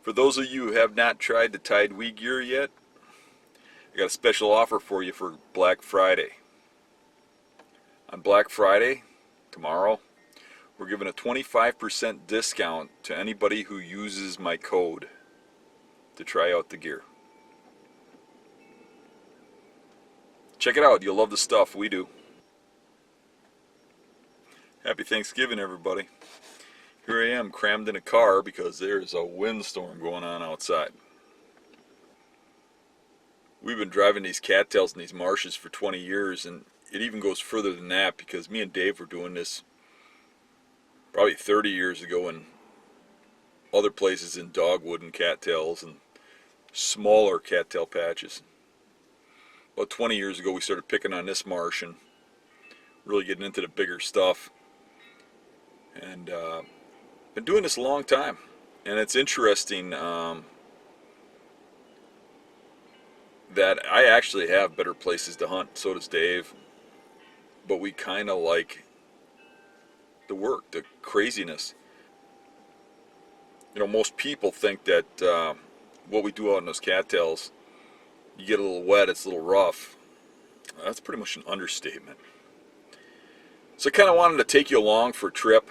For those of you who have not tried the Tide weed gear yet, I got a special offer for you for Black Friday. On Black Friday, tomorrow, we're giving a 25% discount to anybody who uses my code to try out the gear. Check it out, you'll love the stuff, we do. Happy Thanksgiving, everybody. Here I am, crammed in a car because there's a windstorm going on outside. We've been driving these cattails in these marshes for 20 years, and it even goes further than that because me and Dave were doing this probably 30 years ago in other places in dogwood and cattails and smaller cattail patches. About 20 years ago we started picking on this marsh and really getting into the bigger stuff. And been doing this a long time, and it's interesting that I actually have better places to hunt. So does Dave, but we kind of like the work, the craziness. You know, most people think that what we do out in those cattails, you get a little wet, it's a little rough. That's pretty much an understatement. So I kind of wanted to take you along for a trip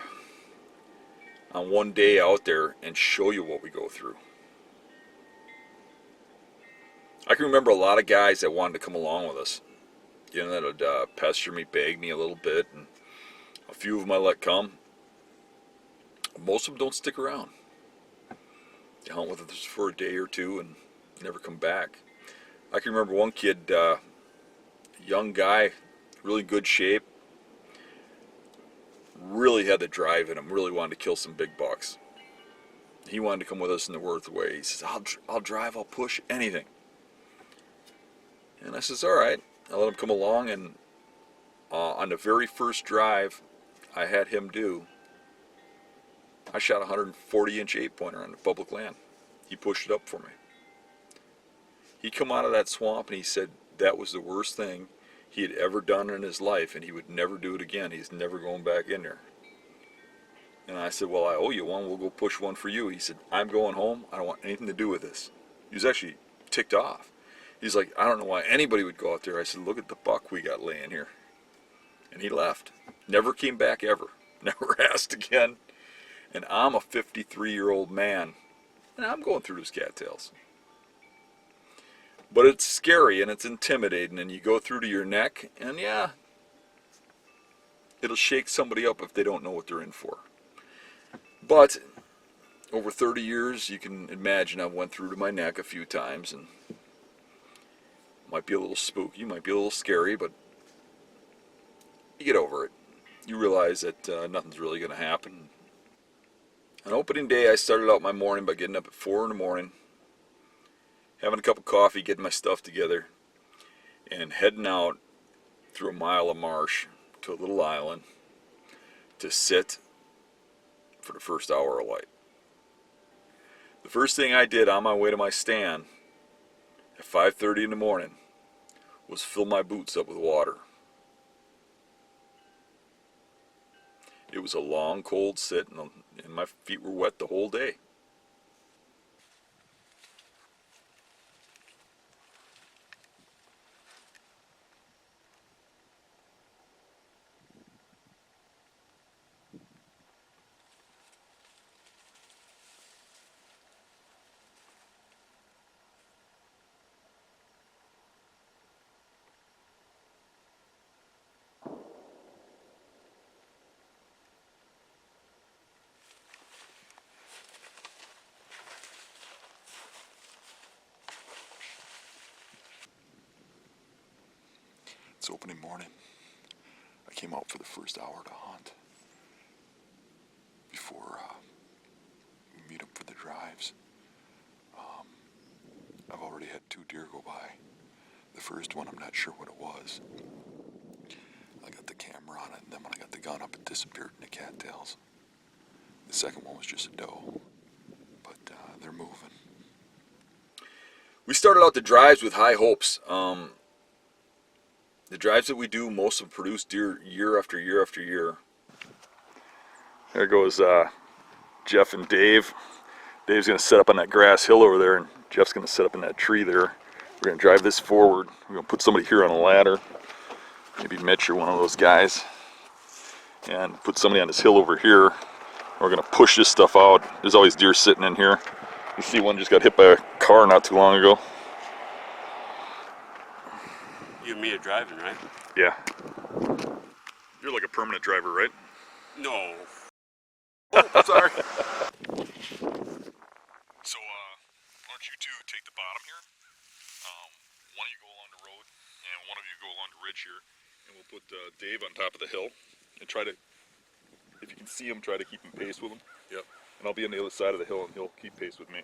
on one day out there and show you what we go through. I can remember a lot of guys that wanted to come along with us. You know, that would pester me, beg me a little bit, and a few of them I let come. Most of them don't stick around. They hunt with us for a day or two and never come back. I can remember one kid, young guy, really good shape, really had the drive in him, really wanted to kill some big bucks. He wanted to come with us in the Worth way. He says, I'll drive, I'll push, anything. And I says, all right. I let him come along, and on the very first drive I had him do, I shot a 140-inch 8-pointer on the public land. He pushed it up for me. He come out of that swamp and he said that was the worst thing he had ever done in his life, and he would never do it again. He's never going back in there. And I said, well, I owe you one. We'll go push one for you. He said, I'm going home. I don't want anything to do with this. He was actually ticked off. He's like, I don't know why anybody would go out there. I said, look at the buck we got laying here. And he left. Never came back ever. Never asked again. And I'm a 53-year-old man, and I'm going through those cattails. But it's scary and it's intimidating, and you go through to your neck, and yeah, it'll shake somebody up if they don't know what they're in for. But over 30 years, you can imagine I've went through to my neck a few times, and it might be a little spooky, might be a little scary, but you get over it. You realize that nothing's really going to happen. On opening day, I started out my morning by getting up at 4 in the morning, having a cup of coffee, getting my stuff together, and heading out through a mile of marsh to a little island to sit for the first hour of light. The first thing I did on my way to my stand at 5:30 in the morning was fill my boots up with water. It was a long, cold sit, and my feet were wet the whole day. It's opening morning. I came out for the first hour to hunt before we meet up for the drives. I've already had 2 deer go by. The first one, I'm not sure what it was. I got the camera on it, and then when I got the gun up, it disappeared in the cattails. The second one was just a doe, but they're moving. We started out the drives with high hopes. The drives that we do, most of them produce deer year after year after year. There goes Jeff and Dave. Dave's going to set up on that grass hill over there, and Jeff's going to set up in that tree there. We're going to drive this forward. We're going to put somebody here on a ladder, maybe Mitch or one of those guys, and put somebody on this hill over here. We're going to push this stuff out. There's always deer sitting in here. You see one just got hit by a car not too long ago. You and me are driving, right? Yeah. You're like a permanent driver, right? No. Oh, sorry. So, why don't you two take the bottom here? One of you go along the road, and one of you go along the ridge here, and we'll put Dave on top of the hill, and try to, if you can see him, try to keep him pace with him. Yep. And I'll be on the other side of the hill, and he'll keep pace with me.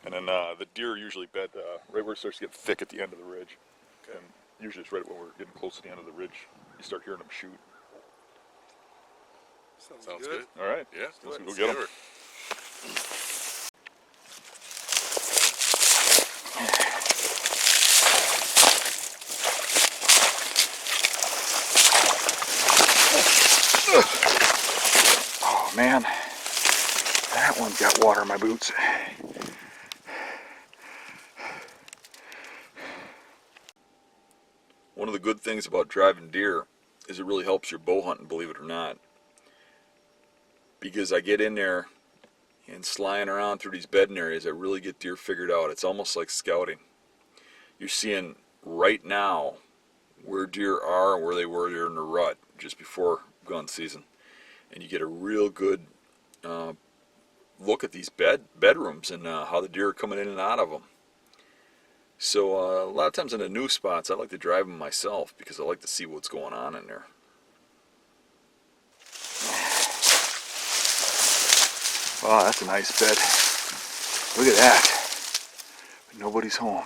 And then the deer usually bed right where it starts to get thick at the end of the ridge. Okay. And usually it's right when we're getting close to the end of the ridge, you start hearing them shoot. Sounds good. All right. Yeah. Let's go get them. Oh man, that one's got water in my boots. One of the good things about driving deer is it really helps your bow hunting, believe it or not. Because I get in there and slying around through these bedding areas, I really get deer figured out. It's almost like scouting. You're seeing right now where deer are and where they were during the rut just before gun season. And you get a real good look at these bedrooms and how the deer are coming in and out of them. So a lot of times in the new spots, I like to drive them myself because I like to see what's going on in there. Wow, that's a nice bed. Look at that. Nobody's home.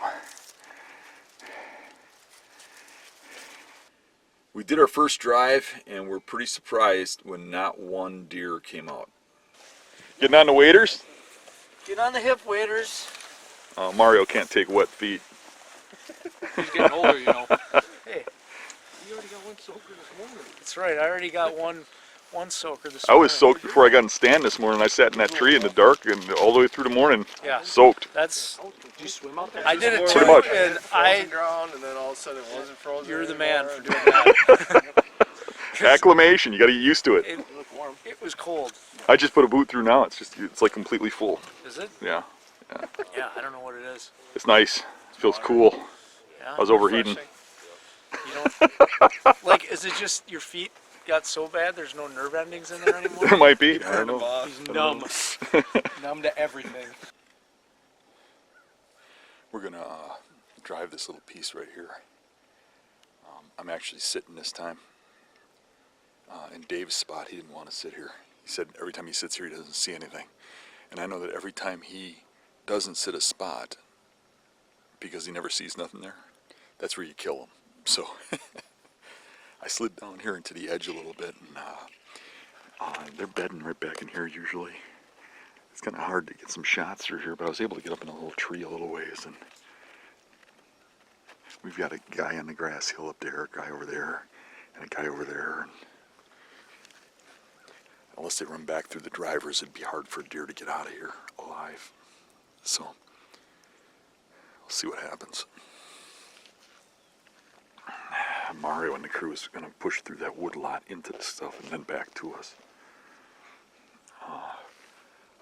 We did our first drive and we're pretty surprised when not one deer came out. Getting on the waders? Get on the hip waders. Mario can't take wet feet. He's getting older, you know. Hey, you already got one soaker this morning. That's right, I already got one soaker this morning. I was soaked before I got in stand this morning. I sat in that tree in the dark and all the way through the morning. Yeah. Soaked. That's. Did you swim out there? I did it too, pretty much. and I. Ground, and then all of a sudden it wasn't frozen. You're the anymore. man for doing that. Acclimation. You got to get used to it. It was cold. I just put a boot through now. It's like completely full. Is it? Yeah. Yeah, I don't know what it is. It's nice. It feels cool. Yeah, I was overheating. You don't. Like, is it just your feet got so bad there's no nerve endings in there anymore? There might be. I don't know. He's numb. Numb to everything. We're gonna drive this little piece right here. I'm actually sitting this time. In Dave's spot, he didn't want to sit here. He said every time he sits here, he doesn't see anything. And I know that every time he doesn't sit a spot, because he never sees nothing there, that's where you kill him. So I slid down here into the edge a little bit, and they're bedding right back in here usually. It's kind of hard to get some shots through here, but I was able to get up in a little tree a little ways, and we've got a guy on the grass hill up there, a guy over there, and a guy over there. And unless they run back through the drivers, it'd be hard for a deer to get out of here alive. So we'll see what happens. Mario and the crew is going to push through that wood lot into the stuff and then back to us.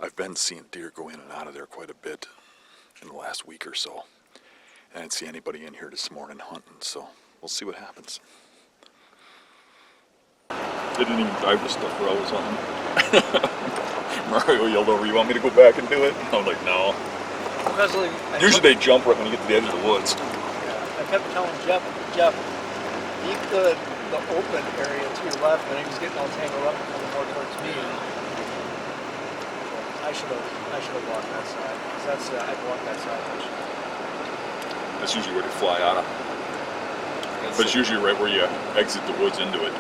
I've been seeing deer go in and out of there quite a bit in the last week or so. I didn't see anybody in here this morning hunting, so we'll see what happens. They didn't even drive the stuff where I was hunting. Mario yelled over, "You want me to go back and do it?" I was like, "No." Because like, Usually they jump right when you get to the edge of the woods. yeah, I kept telling Jeff, keep the open area to your left, and he was getting all tangled up and coming more towards me. I should have walked that side. Cause that's I'd walk that side. That's usually where they fly out of. But it's usually right where you exit the woods into it.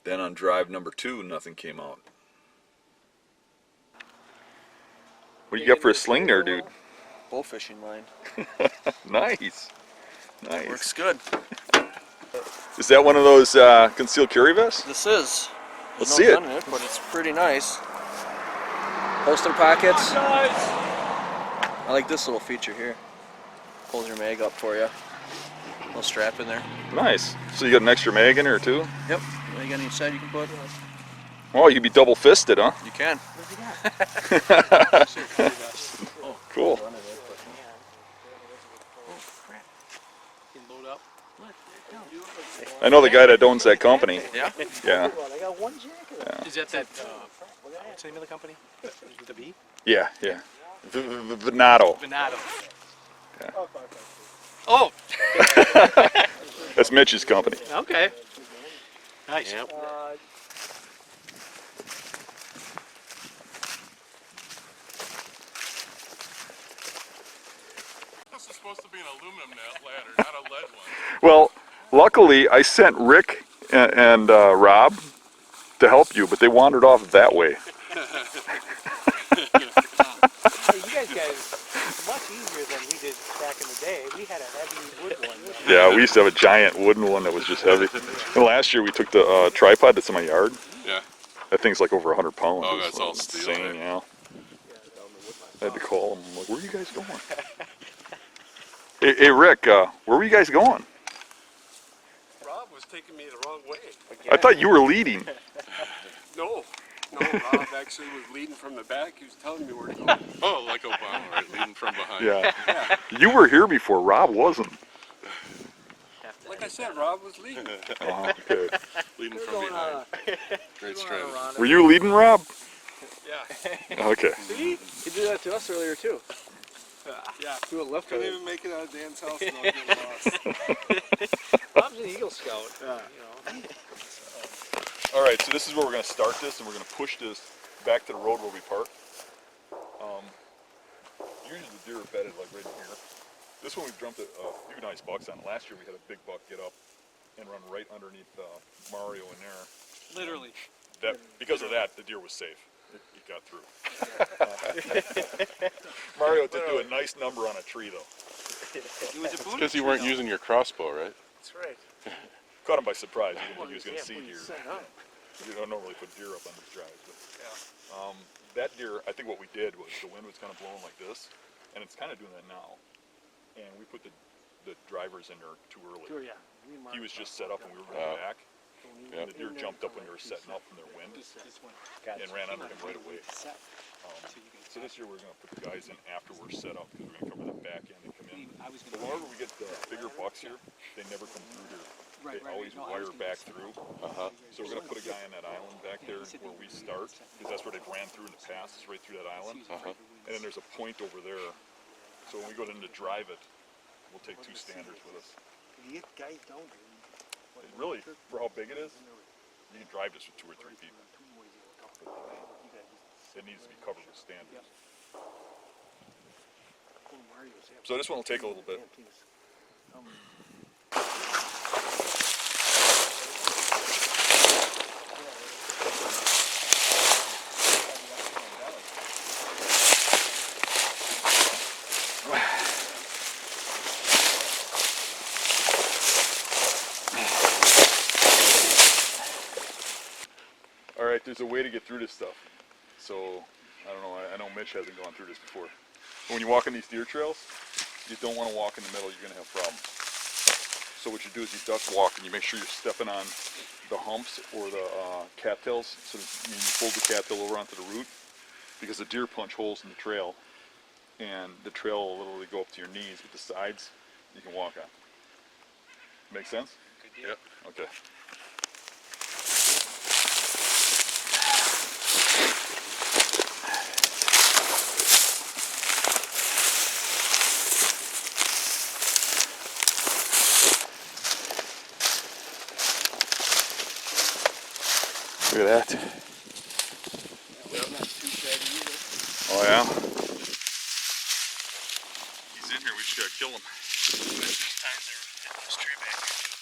Then on drive number 2, nothing came out. What do you got for a sling there, dude? Bull fishing line. Nice. Nice. Works good. Is that one of those concealed carry vests? This is. Let's No see it. gun in it, but it's pretty nice. Holster pockets. I like this little feature here. Pulls your mag up for you. Little strap in there. Nice. So you got an extra mag in here too? Yep. What you got on each side you can put? Oh, you could be double fisted, huh? You can. Cool. I know the guy that owns that company. Yeah? Yeah. I got one jacket. Is that what's the name of the company? With a B? Yeah, yeah. Venato. Venado. Yeah. Oh! That's Mitch's company. Okay. Nice. Yep. This is supposed to be an aluminum ladder, not a lead one. Well, luckily I sent Rick and Rob to help you, but they wandered off that way. Hey, you guys got it much easier than we did back in the day. We had a heavy wood one. Yeah, we used to have a giant wooden one that was just heavy. And last year we took the tripod that's in my yard. Yeah. That thing's like over 100 pounds. Oh, It's that's all steel, insane, yeah. I had to call him. I'm like, where are you guys going? Hey, Rick, where were you guys going? Rob was taking me the wrong way. I thought you were leading. No, Rob actually was leading from the back. He was telling me where to go. Oh, like Obama, right? Leading from behind. Yeah. You were here before. Rob wasn't. Like I said, Rob was leading. Oh, okay. Leading from behind. Great strategy. Were you leading, Rob? Yeah. Okay. See? He did that to us earlier too. Yeah. We went left Couldn't right. even make it out of Dan's house without getting lost. Bob's an Eagle Scout. You know. All right, so this is where we're going to start this, and we're going to push this back to the road where we park. Usually the deer are bedded like right in here. This one we've jumped a few nice bucks on. Last year we had a big buck get up and run right underneath Mario in there. Literally. Because of that, the deer was safe. It got through. Mario did do a nice number on a tree though. It was a booty Because you weren't using your crossbow, right? That's right. Caught him by surprise. He didn't think he was going to see When deer. you set up. You don't normally put deer up on these drives. But, that deer, I think what we did was the wind was kind of blowing like this, and it's kind of doing that now. And we put the drivers in there too early. Sure, yeah. He was just set up and we were running back. And the deer jumped up when they were setting up from their wind and ran under him right away. So this year we're going to put the guys in after we're set up because we're going to cover the back end and come in. But whenever we get the bigger bucks here, they never come through here. They always wire back through. So we're going to put a guy on that island back there where we start because that's where they've ran through in the past, is right through that island. And then there's a point over there. So when we go in to drive it, we'll take two standers with us. And really, for how big it is, you can drive this with 2 or 3 people. It needs to be covered with standards. So this one will take a little bit. All right, there's a way to get through this stuff. So, I don't know, I know Mitch hasn't gone through this before. But when you walk on these deer trails, you don't want to walk in the middle, you're going to have problems. So what you do is you duck walk and you make sure you're stepping on the humps or the cattails. So you fold the cattail over onto the root because the deer punch holes in the trail and the trail will literally go up to your knees, but the sides you can walk on. Make sense? Yep. Okay. Look at that. Oh yeah? He's in here, we just gotta kill him. There's times they're hitting this tree back here too.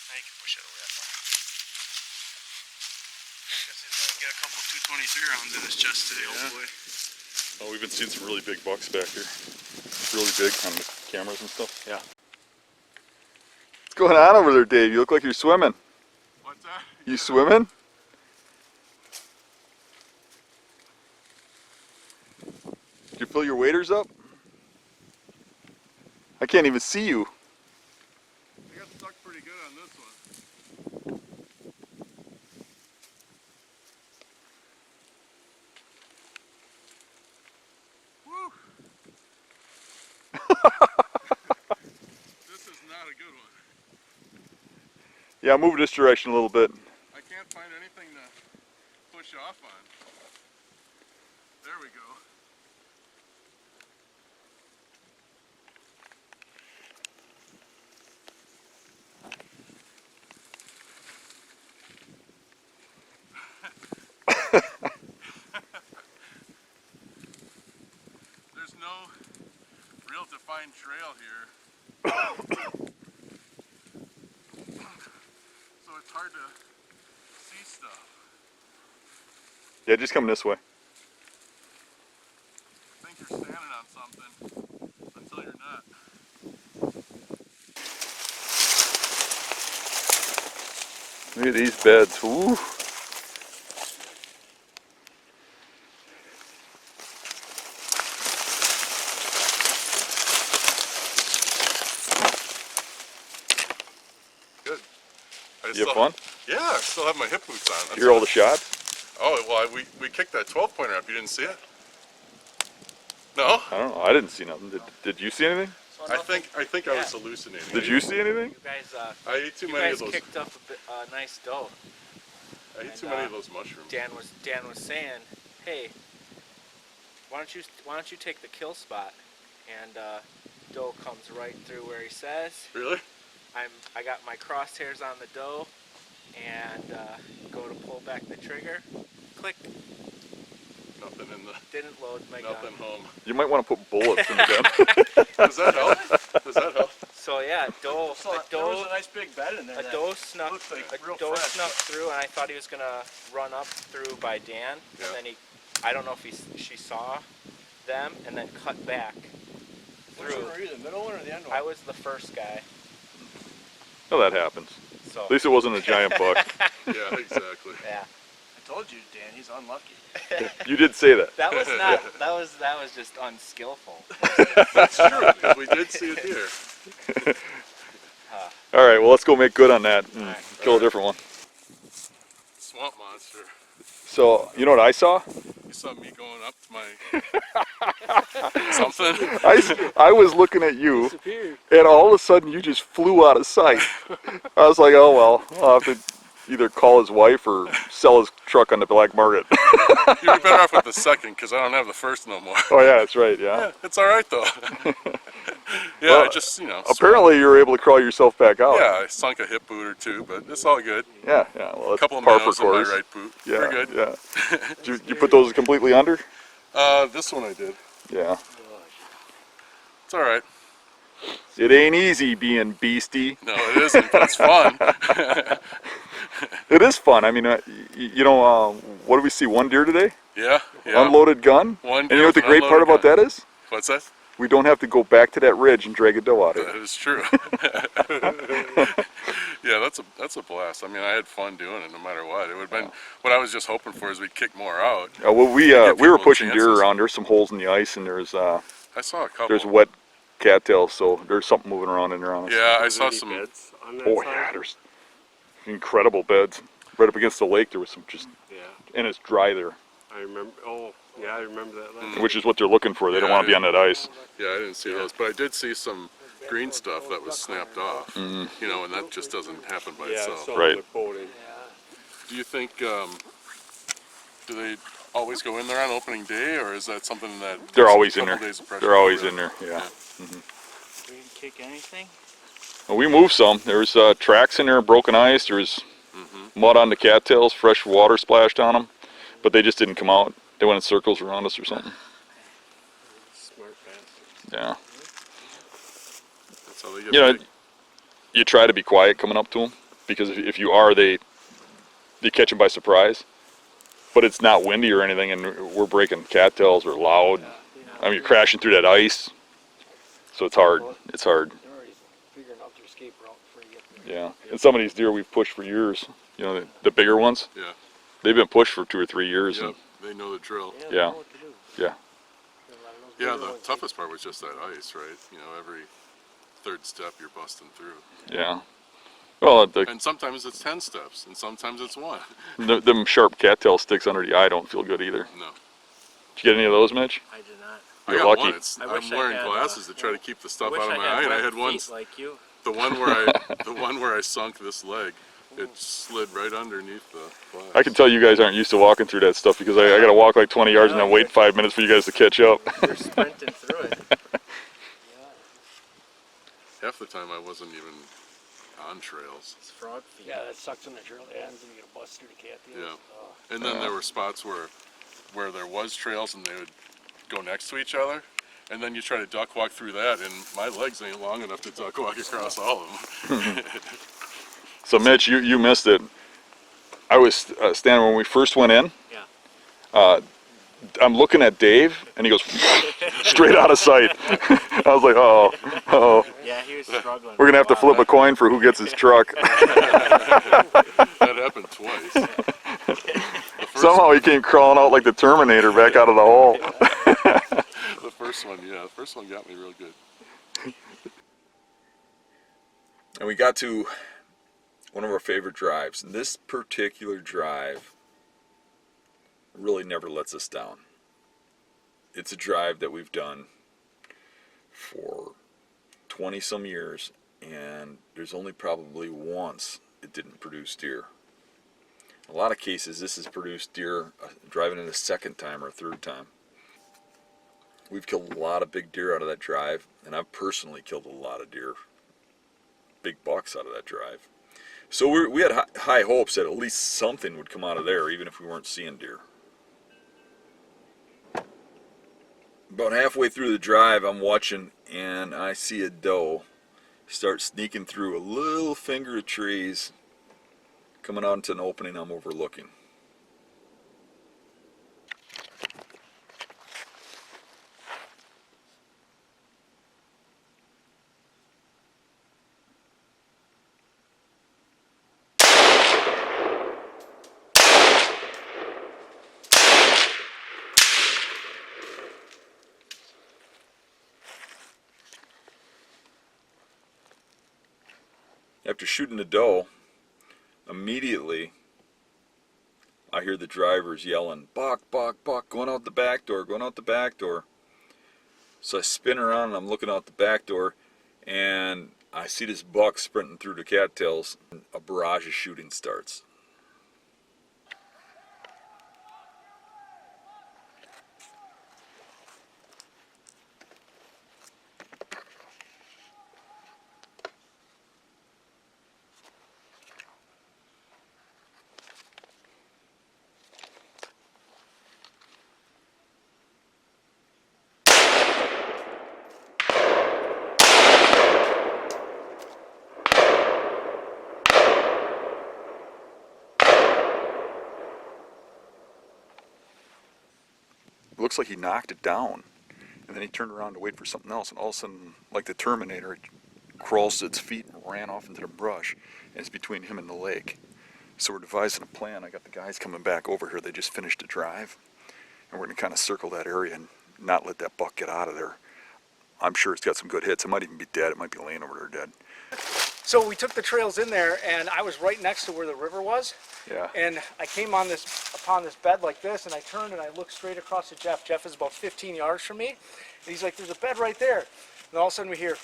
Now you can push it over that far. Guess he's gonna get a couple 223 rounds in his chest today, hopefully. Oh, we've been seeing some really big bucks back here. Really big on the cameras and stuff. Yeah. What's going on over there, Dave? You look like you're swimming. What's that? You swimming? Did you fill your waders up? I can't even see you. I got stuck pretty good on this one. Woo! This is not a good one. Yeah, move this direction a little bit. I can't find anything to push off on. There we go. There's no real defined trail here. So it's hard to see stuff. Yeah, just come this way. I think you're standing on something until you're not. Look at these beds. Ooh. Good. You have fun? Yeah, I still have my hip boots on. That's You hear all the shots? Oh, well, we kicked that 12-pointer up. You didn't see it? No? I don't know. I didn't see nothing. Did you see anything? So I think I was hallucinating. Did you see anything? You guys, I ate too you many guys of those. kicked up a nice doe. I ate too many of those mushrooms. Dan was saying, hey, why don't you take the kill spot? And doe comes right through where he says. Really? I got my crosshairs on the doe, and go to pull back the trigger. Click. Nothing in the. Didn't load my gun. Nothing home. You might want to put bullets in the gun. Does that help? Does that help? So yeah, doe. There was a nice big bed in there. A doe snuck looked like a real doe fresh. snuck through, and I thought he was gonna run up through by Dan, Yeah. and then I don't know if she saw them, and then cut back Which through. one were you, the middle one or the end one? I was the first guy, Oh, that happens. so At least it wasn't a giant buck. Yeah, exactly. yeah. I told you, Dan, he's unlucky. You did say that. That was not. That was just unskillful. That's true, because we did see it here. All right, well, let's go make good on that and Alright. kill a different one. Swamp monster. So, you know what I saw? You saw me going up to my something. I was looking at you, Disappeared. and all of a sudden you just flew out of sight. I was like, oh well, I'll have to either call his wife or sell his truck on the black market. You'd be better off with the second, because I don't have the first no more. Oh yeah, that's right, yeah. Yeah, it's all right though. Yeah, Well, I just Apparently you were able to crawl yourself back out. Yeah, I sunk a hip boot or two, but it's all good. Yeah, well, A that's couple of par for minnows in my course. right boot. Yeah, We're good. yeah. Did you put those completely under? This one I did. Yeah. It's all right. It ain't easy being beastie. No, it isn't, but it's fun. It is fun. I mean, what did we see? One deer today? Yeah, yeah. Unloaded gun. One And you know what the deer great with part an about unloaded that is? What's that? We don't have to go back to that ridge and drag a doe out of That it. is true. Yeah, that's a blast. I mean, I had fun doing it no matter what. It would have been what I was just hoping for is we'd kick more out. Well, we Give were people pushing deer chances. around. There's some holes in the ice, and there's I saw a couple. wet cattails, so there's something moving around in there on us. Yeah, I Were saw there any some. beds on that Oh side? yeah, there's incredible beds right up against the lake. There was some Yeah, and it's dry there, I remember. Oh, yeah, I remember that. Last which is what they're looking for. They don't Yeah, want to be on that ice. Yeah, I didn't see those, but I did see some green stuff that was snapped off. You know, and that just doesn't happen by yeah, I itself. saw Right. them quoting. Do you think do they always go in there on opening day, or is that something that They're there's a always in couple there. days of pressure They're always over? in there. Yeah. We didn't kick anything. Well, we moved some. There's tracks in there, broken ice. There's mud on the cattails, fresh water splashed on them, but they just didn't come out. They went in circles around us or something. Smart bastards. Yeah. That's how they get You know, big. you try to be quiet coming up to them because if you are, they catch them by surprise. But it's not windy or anything, and we're breaking cattails. We're loud. I mean, you're crashing through that ice, so it's hard. It's hard. figuring out their escape route before you get there. Yeah, and some of these deer we've pushed for years. You know, the bigger ones. Yeah. They've been pushed for 2 or 3 years. Yep. And, They know the drill. They Yeah. know what to do. yeah. A lot of those Yeah, bigger the ones, toughest part was just that ice, right? You know, every third step you're busting through. Yeah. Well, And sometimes it's 10 steps, and sometimes it's 1. them sharp cattail sticks under the eye don't feel good either. No. Did you get any of those, Mitch? I did not. I You're got lucky. one. I I'm wish I wearing had, glasses to try to keep the stuff I wish out of I my had eye, and I webbed had one. feet like you. The one where I sunk this leg, it slid right underneath the glass. I can tell you guys aren't used to walking through that stuff because I got to walk like 20 yards and then wait 5 minutes for you guys to catch up. You're sprinting through it. Half the time I wasn't even on trails. It's frog feet. Yeah, that sucks on the trail ends and you get a bust through the cattails. Yeah. Oh. And then there were spots where there was trails and they would go next to each other. And then you try to duck walk through that, and my legs ain't long enough to duck walk across all of them. So, Mitch, you missed it. I was standing when we first went in. Yeah. I'm looking at Dave, and he goes straight out of sight. I was like, oh, Yeah, he was struggling. we're going to have to flip a coin for who gets his truck. That happened twice. The first, Somehow he came crawling out like the Terminator back out of the hole. the first one got me real good. And we got to one of our favorite drives. And this particular drive really never lets us down. It's a drive that we've done for 20 some years, and there's only probably once it didn't produce deer. In a lot of cases this has produced deer driving it a second time or a third time. We've killed a lot of big deer out of that drive, and I've personally killed a lot of deer, big bucks out of that drive. So we had high hopes that at least something would come out of there, even if we weren't seeing deer. About halfway through the drive, I'm watching, and I see a doe start sneaking through a little finger of trees, coming out into an opening I'm overlooking. After shooting the doe, immediately I hear the drivers yelling, "Buck, buck, buck, going out the back door, going out the back door." So I spin around and I'm looking out the back door, and I see this buck sprinting through the cattails. A barrage of shooting starts. It looks like he knocked it down, and then he turned around to wait for something else, and all of a sudden, like the Terminator, it crawls to its feet and ran off into the brush, and it's between him and the lake. So we're devising a plan. I got the guys coming back over here. They just finished a drive, and we're going to kind of circle that area and not let that buck get out of there. I'm sure it's got some good hits. It might even be dead. It might be laying over there dead. So we took the trails in there, and I was right next to where the river was. Yeah. And I came upon this bed like this, and I turned and I looked straight across at Jeff. Jeff is about 15 yards from me. And he's like, "There's a bed right there." And all of a sudden we hear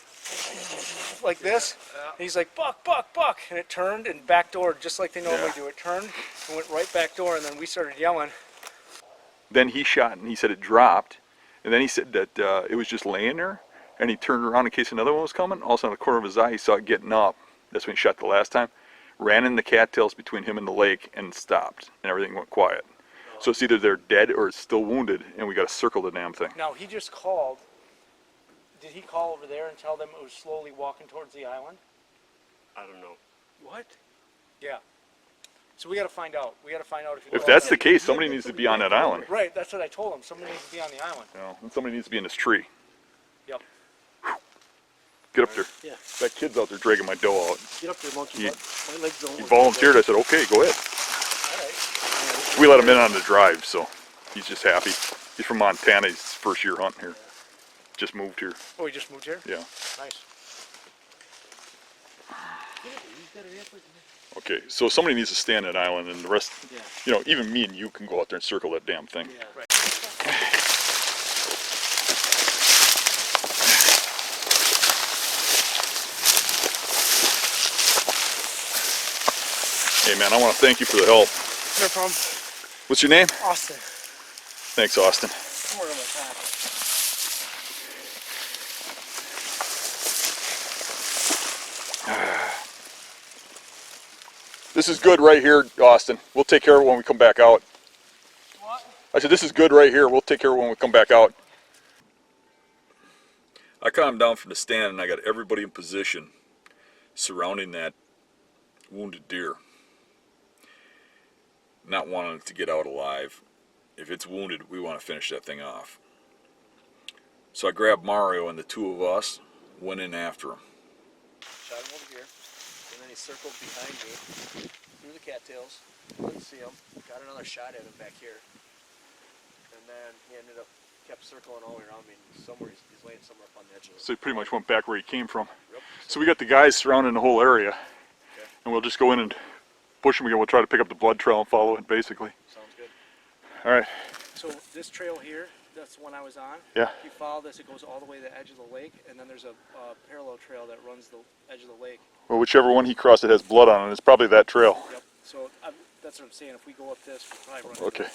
like this. And he's like, "Buck, buck, buck." And it turned and backdoored just like they normally do. It turned and went right back door, and then we started yelling. Then he shot, and he said it dropped. And then he said that it was just laying there. And he turned around in case another one was coming. All of a sudden, out of the corner of his eye, he saw it getting up. That's when he shot the last time. Ran in the cattails between him and the lake and stopped. And everything went quiet. So it's either they're dead or it's still wounded, and we got to circle the damn thing. Now, he just called. Did he call over there and tell them it was slowly walking towards the island? I don't know. What? Yeah. So we got to find out. We got to find out If that's the case, somebody needs to be on that island. Right, that's what I told him. Somebody needs to be on the island. You know, and somebody needs to be in this tree. Yep. Get up there. Yeah. That kid's out there dragging my dough out. Get up there, monkey He- butt. My legs don't He look volunteered. I said, okay, go ahead. Alright. We let him in on the drive, so he's just happy. He's from Montana. He's his first year hunting here. Just moved here. Oh, he just moved here? Yeah. Nice. Okay, so somebody needs to stand that island, and the rest, Yeah. you know, even me and you can go out there and circle that damn thing. Yeah. Right. Hey man, I want to thank you for the help. No problem. What's your name? Austin. Thanks, Austin. I'm working on my pack. This is good right here, Austin. We'll take care of it when we come back out. What? I said, this is good right here. We'll take care of it when we come back out. I calmed down from the stand and I got everybody in position surrounding that wounded deer. Not wanting it to get out alive. If it's wounded, we want to finish that thing off. So I grabbed Mario and the two of us went in after him. Shot him over here, and then he circled behind me, through the cattails, couldn't see him, got another shot at him back here, and then he ended up, kept circling all around me, and somewhere he's laying somewhere up on the edge of it. So he pretty much went back where he came from. Yep. So we got the guys surrounding the whole area. Okay. And we'll just go in and push them again. We'll try to pick up the blood trail and follow it, basically. Sounds good. All right. So this trail here, that's the one I was on. Yeah. If you follow this, it goes all the way to the edge of the lake, and then there's a parallel trail that runs the edge of the lake. Well, whichever one he crossed that has blood on it, it's probably that trail. Yep. So that's what I'm saying. If we go up this, we'll probably run. Okay.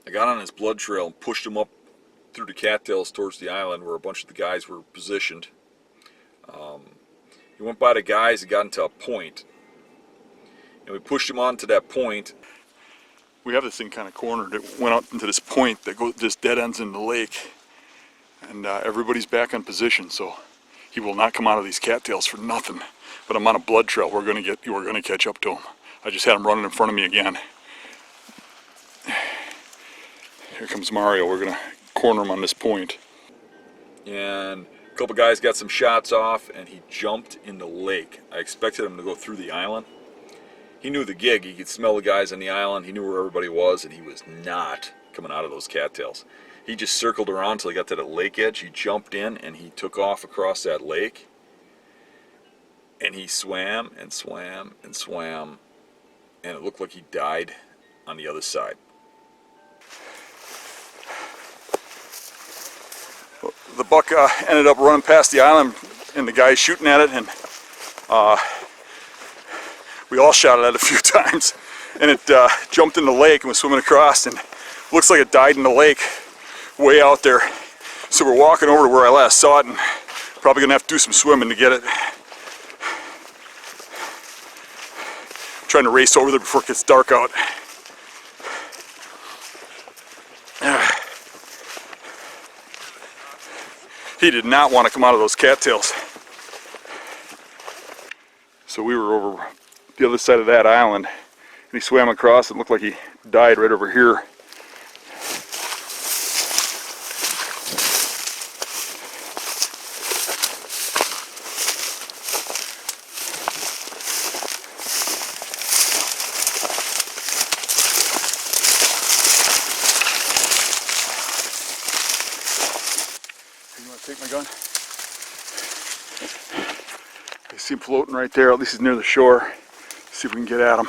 I got on his blood trail and pushed him up through the cattails towards the island where a bunch of the guys were positioned. He went by the guys and got into a point. And we pushed him onto that point. We have this thing kind of cornered. It went out into this point that just dead ends in the lake. And everybody's back on position, so he will not come out of these cattails for nothing. But I'm on a blood trail. We're gonna catch up to him. I just had him running in front of me again. Here comes Mario. We're gonna corner him on this point. And a couple guys got some shots off, and he jumped in the lake. I expected him to go through the island. He knew the gig. He could smell the guys on the island. He knew where everybody was, and he was not coming out of those cattails. He just circled around until he got to the lake edge. He jumped in, and he took off across that lake. And he swam and swam and swam, and it looked like he died on the other side. The buck ended up running past the island, and the guy shooting at it, and we all shot it at it a few times, and it jumped in the lake and was swimming across, and looks like it died in the lake way out there. So we're walking over to where I last saw it, and probably gonna have to do some swimming to get it. Trying to race over there before it gets dark out. He did not want to come out of those cattails. So we were over the other side of that island, and he swam across and looked like he died right over here. You want to take my gun? I see him floating right there. At least he's near the shore. See if we can get at him.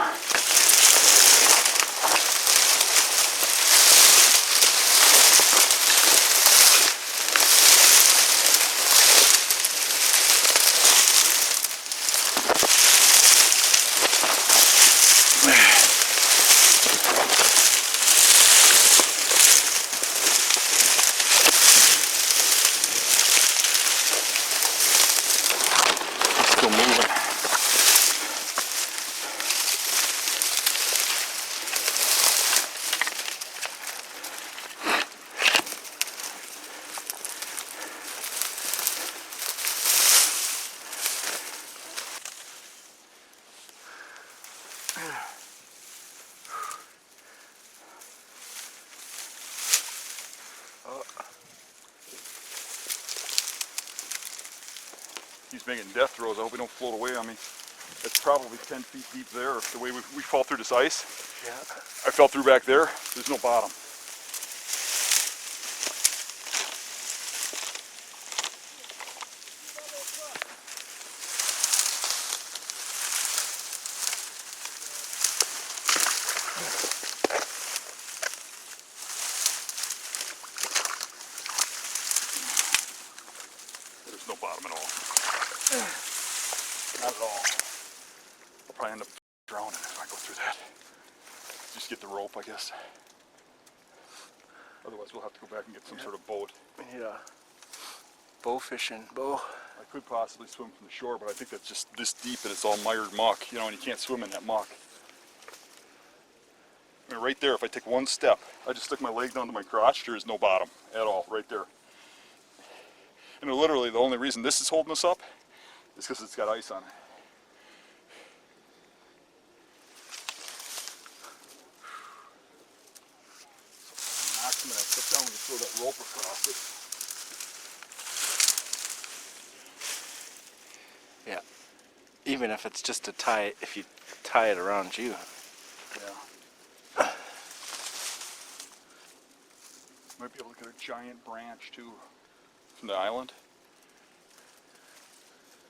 Still moving. He's making death throws. I hope he don't float away on me. It's probably 10 feet deep there. The way we fall through this ice. Yeah. I fell through back there. There's no bottom. There's no bottom at all. Not at all. I'll probably end up drowning if I go through that. Just get the rope, I guess. Otherwise, we'll have to go back and get some sort of boat. Yeah. Bow fishing. Bow. I could possibly swim from the shore, but I think that's just this deep and it's all mired muck, you know, and you can't swim in that muck. I mean, right there, if I take one step, I just stick my leg down to my crotch, there is no bottom at all, right there. And literally, the only reason this is holding us up is because it's got ice on it. Maximum, I step down when you throw that rope across it. Yeah. Even if it's just to tie it, if you tie it around you. Yeah. Might be able to get a giant branch too from the island.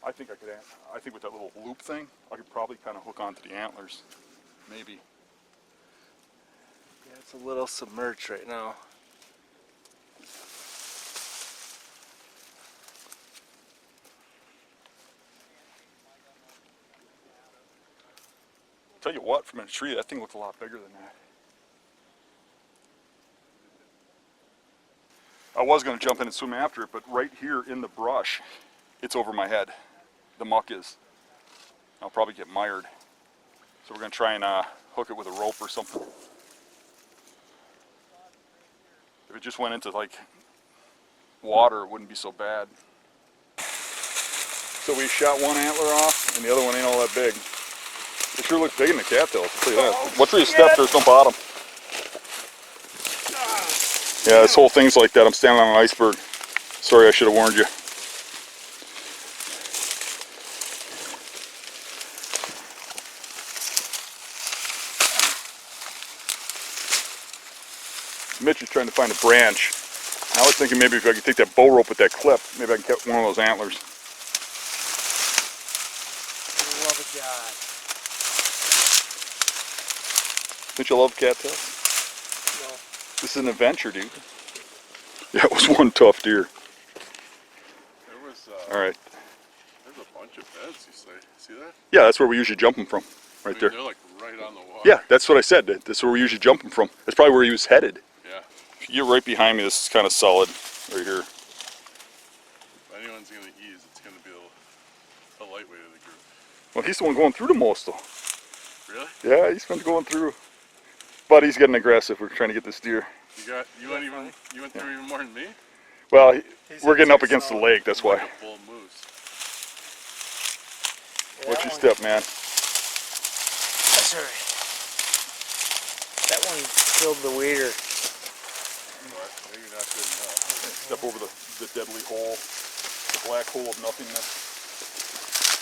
I think I could. I think with that little loop thing, I could probably kind of hook onto the antlers. Maybe. Yeah, it's a little submerged right now. Tell you what, from a tree, that thing looked a lot bigger than that. I was going to jump in and swim after it, but right here in the brush, it's over my head. The muck is. I'll probably get mired. So we're going to try and hook it with a rope or something. If it just went into like water, it wouldn't be so bad. So we shot one antler off, and the other one ain't all that big. It sure looks big in the cattails, I'll tell you that. Once you step, there's no bottom. Yeah, this whole thing's like that. I'm standing on an iceberg. Sorry, I should have warned you. Mitch is trying to find a branch. I was thinking maybe if I could take that bow rope with that clip, maybe I can get one of those antlers. For the love of God. Don't you love cattails? No. This is an adventure, dude. Yeah, it was one tough deer. There was, All right. there's a bunch of beds, you say. See that? Yeah, that's where we usually jump them from, right I mean, there. They're like right on the water. Yeah, that's what I said. That's where we usually jump them from. That's probably where he was headed. Yeah. You're right behind me. This is kind of solid right here. If anyone's going to ease, it's going to be the lightweight of the group. Well, he's the one going through the most, though. Really? Yeah, he's been going through. But he's getting aggressive. We're trying to get this deer. You went through even more than me? Well, we're getting up against the lake. That's why. Like a bull moose. Watch your step, man. That's alright. That one filled the waiter. But maybe not good enough. Step over the deadly hole, the black hole of nothingness.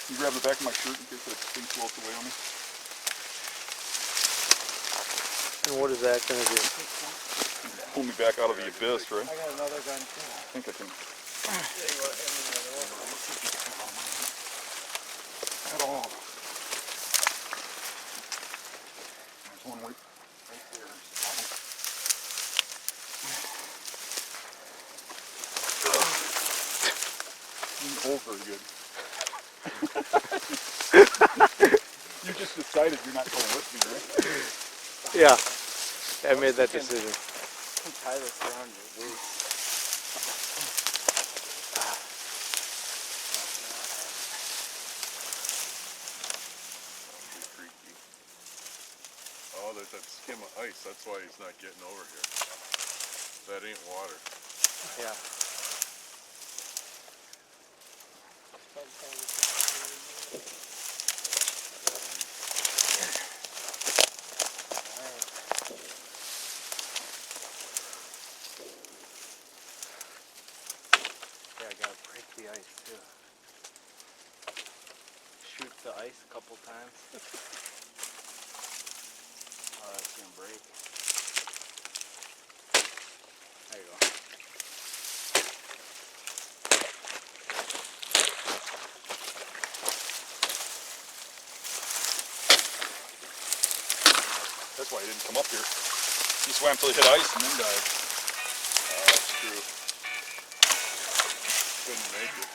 Can you grab the back of my shirt in case that thing floats away on me? And what is that going to do? Pull me back out of the abyss, right? I got another gun too. I think I can. At all. There's one right there. Didn't hold very good. You just decided you're not going with me, right? Yeah, I made that decision. Tie this around your waist. Freaky. Oh, there's that skim of ice. That's why he's not getting over here. That ain't water. Yeah. Yeah, I gotta break the ice too. shoot the ice a couple times. Oh, that's gonna break. There you go. That's why he didn't come up here. He swam till he hit ice and then dived. That's true. Couldn't make it.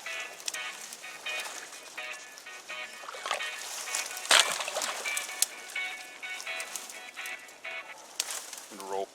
And a rope.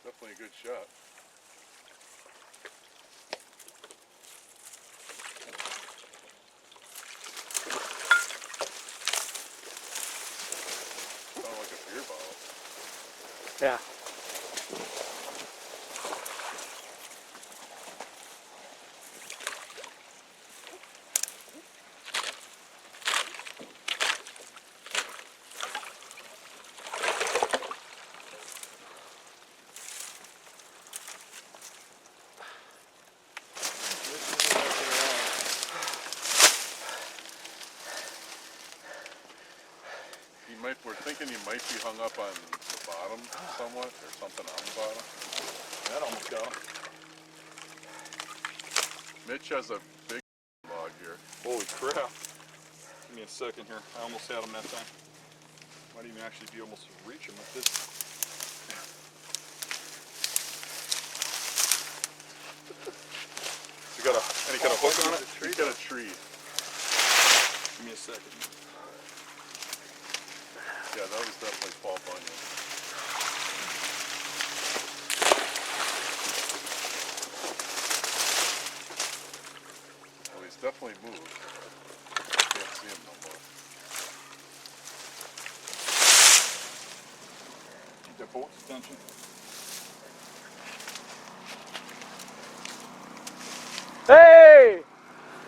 Definitely a good shot. Sounded like a beer bottle. Yeah. We're thinking he might be hung up on the bottom somewhat, or something on the bottom. That almost got him. Mitch has a big log here. Holy crap. Give me a second here. I almost had him that time. Might even actually be almost to reach him with this. You got any kind of hook on it? He's got a tree. Give me a second. Yeah, that was definitely Paul Bunyan. Well, he's definitely moved. Can't see him no more. Keep that boat's attention. Hey!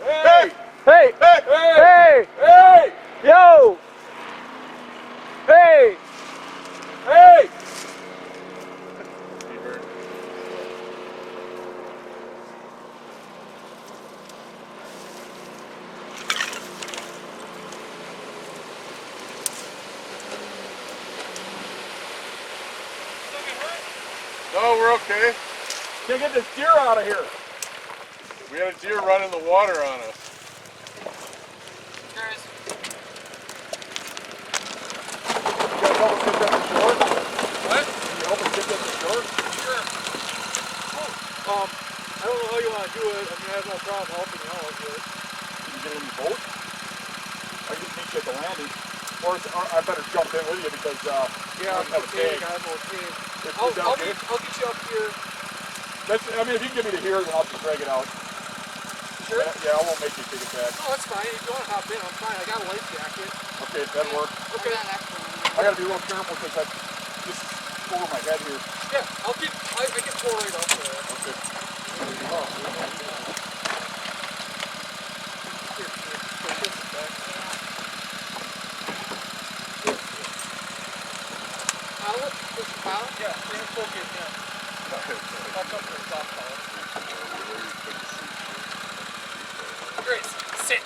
Hey! Hey! Hey! Hey! Hey! Yo! Hey! Hey! He heard. No, we're okay. Can't get this deer out of here. We had a deer running the water on us. Guys. You gotta help us get that to shore? What? Can you help us get that to shore? Sure. I don't know how you want to do it. I mean, I have no problem helping you out with it. Can you get in the boat? I can just meet you at the landing. Or I better jump in with you because Yeah, I don't have a tag. I have no tag. Is that okay? I'll get you up here. I mean, if you can get me to here, then I'll just drag it out. Sure? Yeah, I won't make you take it back. No, that's fine. If you want to hop in, I'm fine. I got a life jacket. Okay, that'll work. Okay. I gotta be real careful because this is over my head here. Yeah, I can pull right up there. Okay. Yeah, bring it full gear, yeah. I'll come for the top collar. Grace, sit.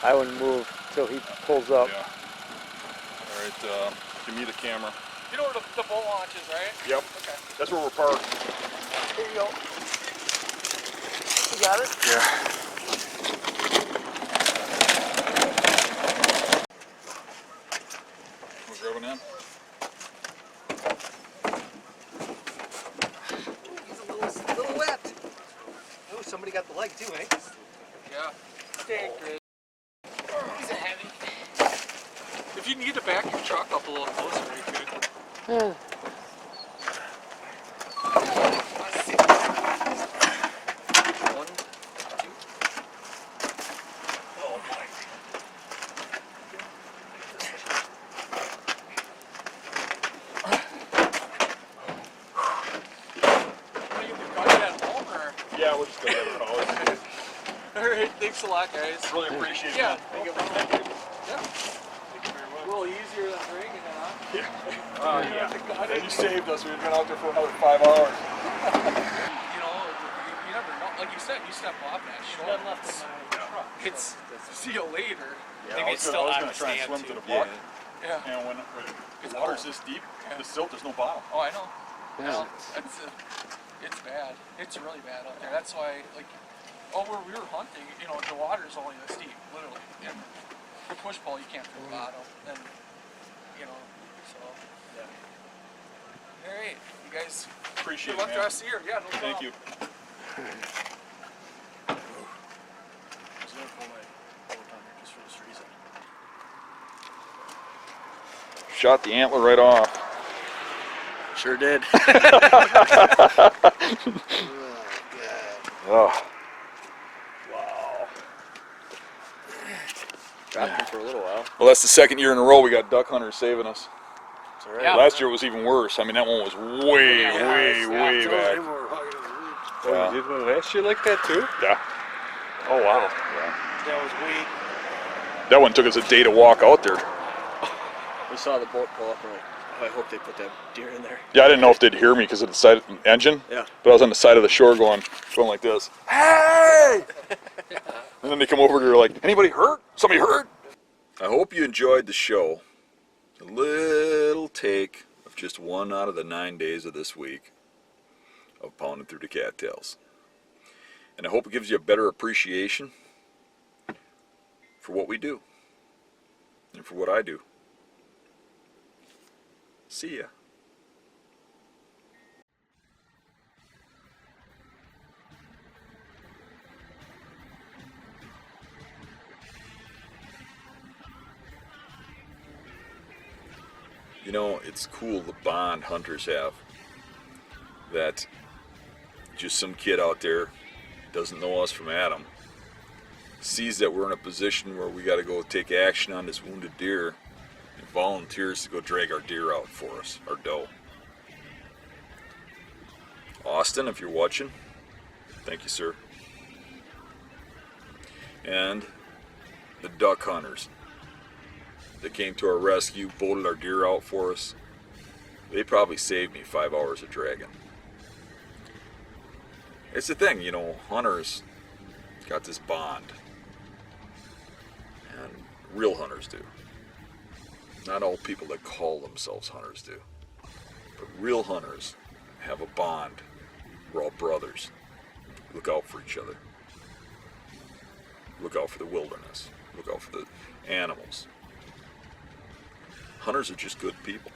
I wouldn't move till he pulls up. Yeah. All right, give me the camera. You know where the boat launch is, right? Yep. Okay. That's where we're parked. Here you go. You got it? Yeah. somebody got the leg too, eh? Yeah. Dang, Chris. He's a heavy. If you need to back your truck up a little closer, you could. One, two. Oh boy. You can cut it at home, or? Yeah, we'll just go get it all. All right. Thanks a lot, guys. Really appreciate it. Yeah. Thank you. Yeah. Thank you very A much. little easier than bringing it, huh? Oh, You have to cut it. You saved us. We've been out there for another 5 hours. You know, you never know. Like you said, you step off that shore. None left in my truck. It's see you later. Maybe it's still on the try and swim to the buck. Yeah. And when the water's this deep, the silt, there's no bottom. Oh, I know. Yeah. It's bad. It's really bad out there. That's why, like, where we were hunting, you know, the water's only this deep, literally. And the push pole, you can't throw the bottom. And, you know, so. Yeah. All right. You guys, Appreciate good luck it, the man. rest of the year. Yeah, no problem. Thank you. I was gonna pull my boat on here just for this reason. Shot the antler right off. Sure did. Oh. Wow. Dropped him for a little while. Well, that's the second year in a row we got duck hunters saving us. It's alright. Yeah. Last year it was even worse. I mean, that one was way back. Oh, you did one last year like that too? Yeah. Oh wow. That was weak. That one took us a day to walk out there. We saw the boat pull up and we're like, oh, I hope they put that deer in there. Yeah, I didn't know if they'd hear me because of the side of the engine. Yeah. But I was on the side of the shore going like this. Hey! And then they come over to her like, anybody hurt? Somebody hurt? I hope you enjoyed the show. A little take of just 1 out of the 9 days of this week of pounding through the cattails. And I hope it gives you a better appreciation for what we do and for what I do. See ya. You know, it's cool the bond hunters have. That just some kid out there doesn't know us from Adam, sees that we're in a position where we got to go take action on this wounded deer, and volunteers to go drag our deer out for us, our doe. Austin, if you're watching, thank you, sir. And the duck hunters that came to our rescue, bolted our deer out for us, they probably saved me 5 hours of dragging. It's the thing, you know, hunters got this bond. And real hunters do. Not all people that call themselves hunters do. But real hunters have a bond. We're all brothers. Look out for each other. Look out for the wilderness. Look out for the animals. Hunters are just good people.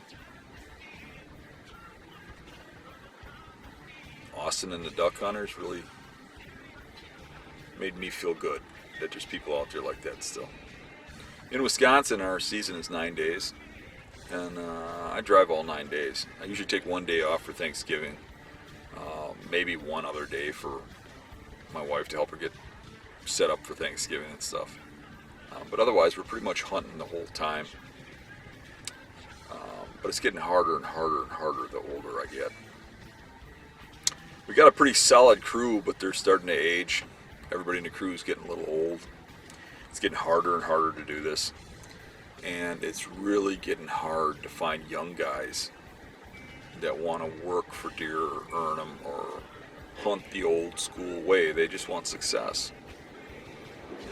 Austin and the duck hunters really made me feel good that there's people out there like that still. In Wisconsin, our season is 9 days, and I drive all 9 days. I usually take 1 day off for Thanksgiving, maybe one other day for my wife to help her get set up for Thanksgiving and stuff. But otherwise, we're pretty much hunting the whole time. But it's getting harder and harder and harder the older I get. We got a pretty solid crew, but they're starting to age. Everybody in the crew is getting a little old. It's getting harder and harder to do this. And it's really getting hard to find young guys that want to work for deer or earn them or hunt the old school way. They just want success.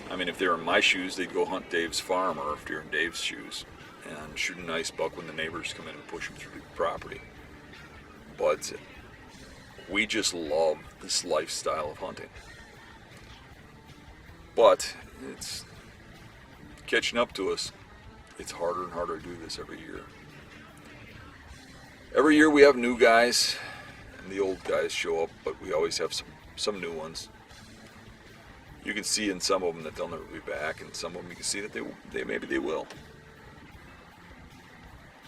I mean, if they were in my shoes, they'd go hunt Dave's farm, or if they're in Dave's shoes, and shoot a nice buck when the neighbors come in and push them through the property. But we just love this lifestyle of hunting. But it's catching up to us. It's harder and harder to do this every year. Every year we have new guys, and the old guys show up, but we always have some new ones. You can see in some of them that they'll never be back, and some of them you can see that they maybe they will.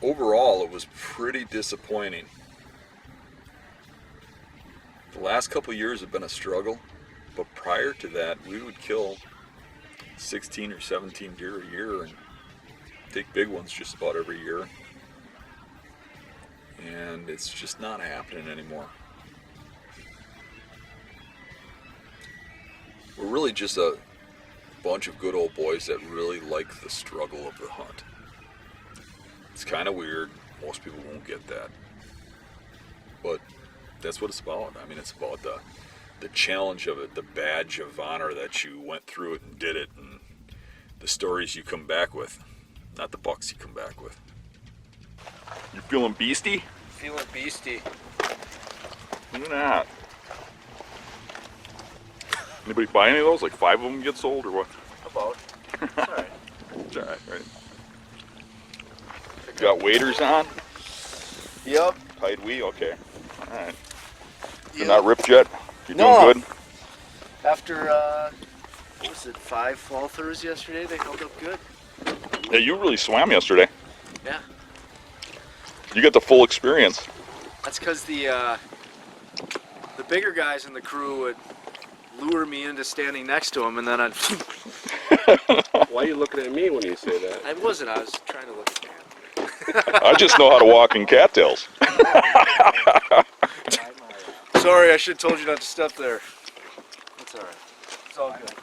Overall, it was pretty disappointing. The last couple of years have been a struggle, but prior to that, we would kill 16 or 17 deer a year and take big ones just about every year. And it's just not happening anymore. We're really just a bunch of good old boys that really like the struggle of the hunt. It's kind of weird. Most people won't get that. But that's what it's about. I mean, it's about the challenge of it, the badge of honor that you went through it and did it, and the stories you come back with, not the bucks you come back with. You feeling beastie? Feeling beastie. Look at that. Anybody buy any of those? Like 5 of them get sold or what? About. It's alright. It's alright, right? Got waders on? Yep. Tide we? Okay. Alright. You're Yep. not ripped yet? You're No. doing good? After, what was it, 5 fall throughs yesterday, they held up good. Yeah, you really swam yesterday. Yeah. You got the full experience. That's because the bigger guys in the crew would lure me into standing next to them, and then I'd... Why are you looking at me when you say that? I wasn't, I was trying to look at Dan. I just know how to walk in cattails. Sorry, I should have told you not to step there. That's alright. It's all good.